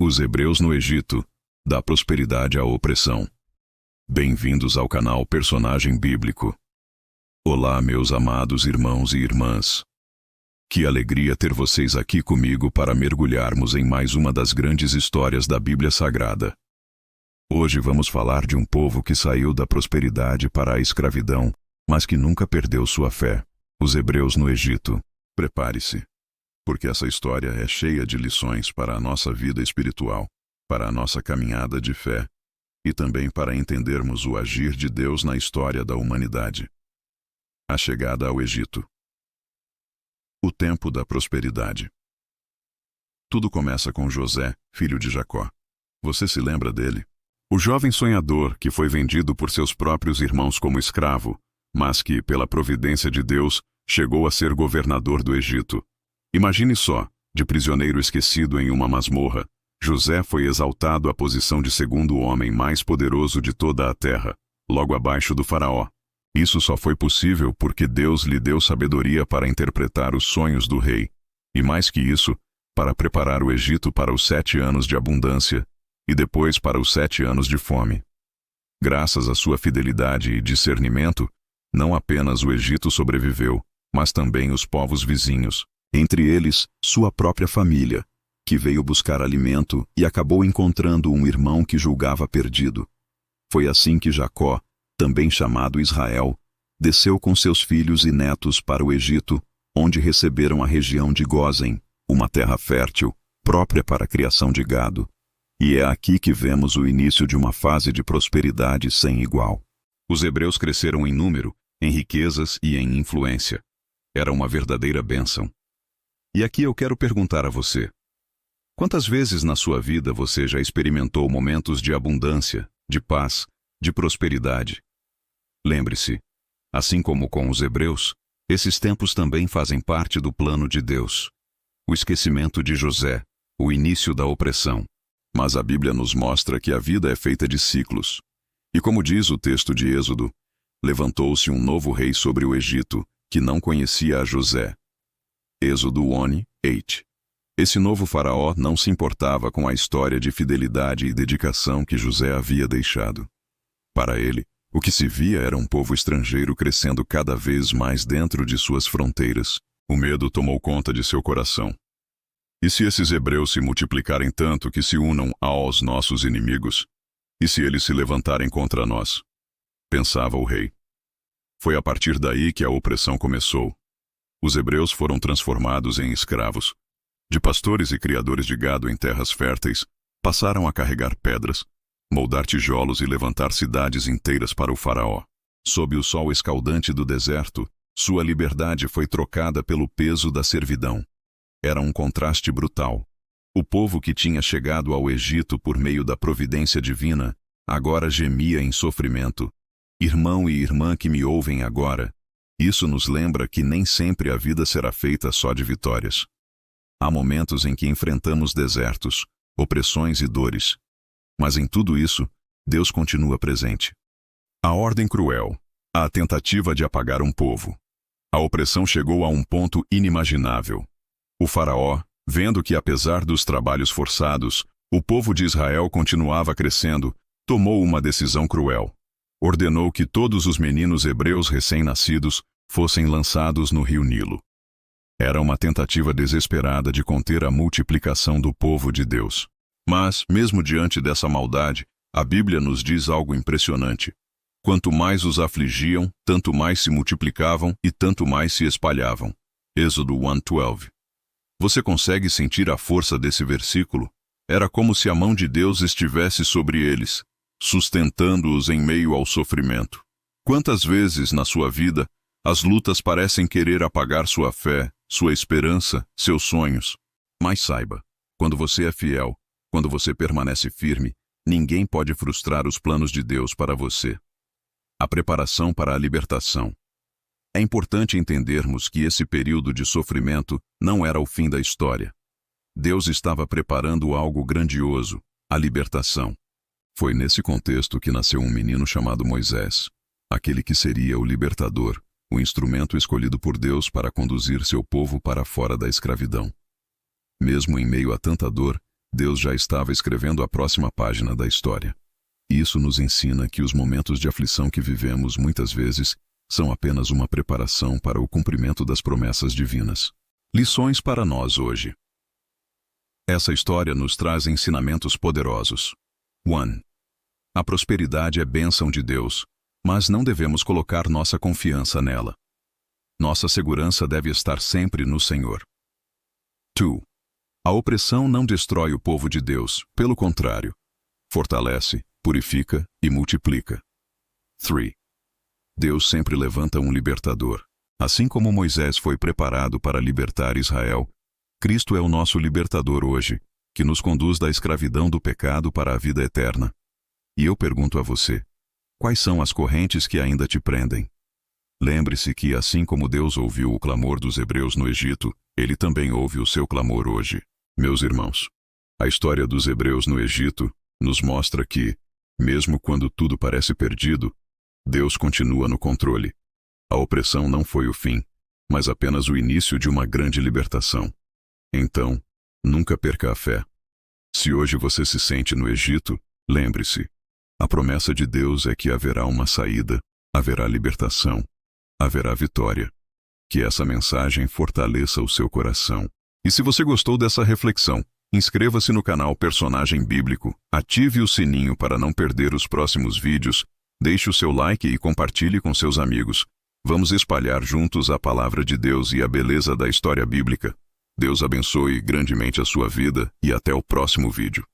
Os hebreus no Egito, da prosperidade à opressão. Bem-vindos ao canal Personagem Bíblico. Olá, meus amados irmãos e irmãs. Que alegria ter vocês aqui comigo para mergulharmos em mais uma das grandes histórias da Bíblia Sagrada. Hoje vamos falar de um povo que saiu da prosperidade para a escravidão, mas que nunca perdeu sua fé. Os hebreus no Egito. Prepare-se, porque essa história é cheia de lições para a nossa vida espiritual, para a nossa caminhada de fé, e também para entendermos o agir de Deus na história da humanidade. A chegada ao Egito. O tempo da prosperidade. Tudo começa com José, filho de Jacó. Você se lembra dele? O jovem sonhador que foi vendido por seus próprios irmãos como escravo, mas que, pela providência de Deus, chegou a ser governador do Egito. Imagine só, de prisioneiro esquecido em uma masmorra, José foi exaltado à posição de segundo homem mais poderoso de toda a terra, logo abaixo do faraó. Isso só foi possível porque Deus lhe deu sabedoria para interpretar os sonhos do rei, e mais que isso, para preparar o Egito para os 7 anos de abundância, e depois para os 7 anos de fome. Graças à sua fidelidade e discernimento, não apenas o Egito sobreviveu, mas também os povos vizinhos, entre eles, sua própria família, que veio buscar alimento e acabou encontrando um irmão que julgava perdido. Foi assim que Jacó, também chamado Israel, desceu com seus filhos e netos para o Egito, onde receberam a região de Gósen, uma terra fértil, própria para a criação de gado. E é aqui que vemos o início de uma fase de prosperidade sem igual. Os hebreus cresceram em número, em riquezas e em influência. Era uma verdadeira bênção. E aqui eu quero perguntar a você: quantas vezes na sua vida você já experimentou momentos de abundância, de paz, de prosperidade? Lembre-se, assim como com os hebreus, esses tempos também fazem parte do plano de Deus. O esquecimento de José, o início da opressão. Mas a Bíblia nos mostra que a vida é feita de ciclos. E como diz o texto de Êxodo, levantou-se um novo rei sobre o Egito, que não conhecia a José. Êxodo 1:8. Esse novo faraó não se importava com a história de fidelidade e dedicação que José havia deixado. Para ele, o que se via era um povo estrangeiro crescendo cada vez mais dentro de suas fronteiras. O medo tomou conta de seu coração. E se esses hebreus se multiplicarem tanto que se unam aos nossos inimigos? E se eles se levantarem contra nós? Pensava o rei. Foi a partir daí que a opressão começou. Os hebreus foram transformados em escravos. De pastores e criadores de gado em terras férteis, passaram a carregar pedras, moldar tijolos e levantar cidades inteiras para o faraó. Sob o sol escaldante do deserto, sua liberdade foi trocada pelo peso da servidão. Era um contraste brutal. O povo que tinha chegado ao Egito por meio da providência divina, agora gemia em sofrimento. Irmão e irmã que me ouvem agora, isso nos lembra que nem sempre a vida será feita só de vitórias. Há momentos em que enfrentamos desertos, opressões e dores. Mas em tudo isso, Deus continua presente. A ordem cruel, a tentativa de apagar um povo. A opressão chegou a um ponto inimaginável. O faraó, vendo que apesar dos trabalhos forçados, o povo de Israel continuava crescendo, tomou uma decisão cruel. Ordenou que todos os meninos hebreus recém-nascidos fossem lançados no rio Nilo. Era uma tentativa desesperada de conter a multiplicação do povo de Deus. Mas, mesmo diante dessa maldade, a Bíblia nos diz algo impressionante. Quanto mais os afligiam, tanto mais se multiplicavam e tanto mais se espalhavam. Êxodo 1:12. Você consegue sentir a força desse versículo? Era como se a mão de Deus estivesse sobre eles, sustentando-os em meio ao sofrimento. Quantas vezes na sua vida as lutas parecem querer apagar sua fé, sua esperança, seus sonhos? Mas saiba, quando você é fiel, quando você permanece firme, ninguém pode frustrar os planos de Deus para você. A preparação para a libertação. É importante entendermos que esse período de sofrimento não era o fim da história. Deus estava preparando algo grandioso, a libertação. Foi nesse contexto que nasceu um menino chamado Moisés, aquele que seria o libertador, o instrumento escolhido por Deus para conduzir seu povo para fora da escravidão. Mesmo em meio a tanta dor, Deus já estava escrevendo a próxima página da história. Isso nos ensina que os momentos de aflição que vivemos muitas vezes são apenas uma preparação para o cumprimento das promessas divinas. Lições para nós hoje. Essa história nos traz ensinamentos poderosos. 1. A prosperidade é bênção de Deus, mas não devemos colocar nossa confiança nela. Nossa segurança deve estar sempre no Senhor. 2. A opressão não destrói o povo de Deus, pelo contrário, fortalece, purifica e multiplica. 3. Deus sempre levanta um libertador. Assim como Moisés foi preparado para libertar Israel, Cristo é o nosso libertador hoje, que nos conduz da escravidão do pecado para a vida eterna. E eu pergunto a você, quais são as correntes que ainda te prendem? Lembre-se que assim como Deus ouviu o clamor dos hebreus no Egito, Ele também ouve o seu clamor hoje. Meus irmãos, a história dos hebreus no Egito nos mostra que, mesmo quando tudo parece perdido, Deus continua no controle. A opressão não foi o fim, mas apenas o início de uma grande libertação. Então, nunca perca a fé. Se hoje você se sente no Egito, lembre-se, a promessa de Deus é que haverá uma saída, haverá libertação, haverá vitória. Que essa mensagem fortaleça o seu coração. E se você gostou dessa reflexão, inscreva-se no canal Personagem Bíblico, ative o sininho para não perder os próximos vídeos, deixe o seu like e compartilhe com seus amigos. Vamos espalhar juntos a palavra de Deus e a beleza da história bíblica. Deus abençoe grandemente a sua vida e até o próximo vídeo.